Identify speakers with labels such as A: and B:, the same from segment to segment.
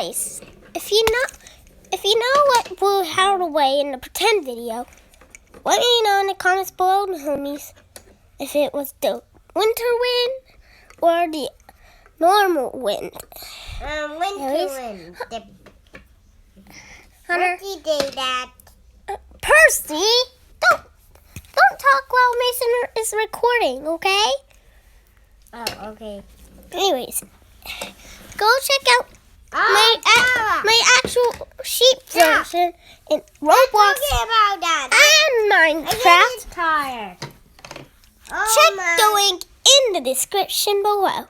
A: guys, if you know what blew Harold away in the pretend video, let me know in the comments below, homies, if it was the winter wind or the normal wind.
B: Winter wind.
A: Hunter,
B: Percy did that.
A: Percy, don't talk while Mason is recording, okay?
B: Oh, okay.
A: Anyways, go check out my actual sheep version in Roblox
B: About that.
A: and Minecraft.
B: I'm tired.
A: Check the link in the description below.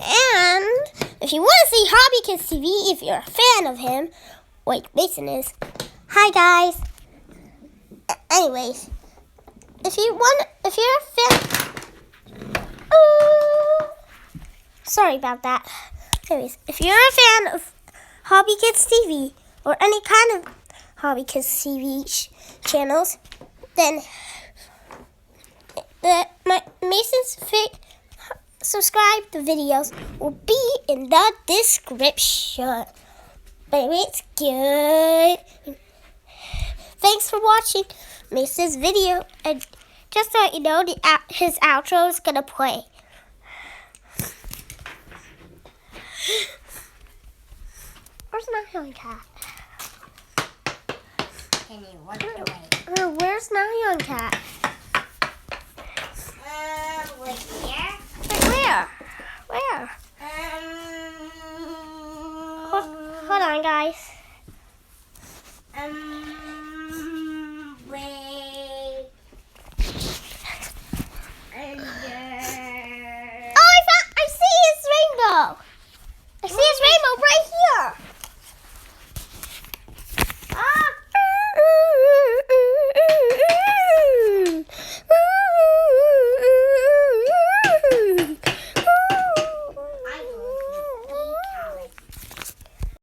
A: And if you want to see Hobby Kids TV, if you're a fan of him, like Mason is, hi guys. Anyways, if you're a fan, sorry about that. Anyways, if you're a fan of Hobby Kids TV or any kind of Hobby Kids TV channels, then Mason's subscribe the videos will be in the description. But anyway, it's good. Thanks for watching Mason's video, and just to let you know, his outro is gonna play. Where's my young cat?
B: Can you walk away?
A: Where's my young cat?
B: Wait here.
A: Where? Where? Hold on, guys.
B: Wait.
A: Oh, I see his rainbow. I see his rainbow right here.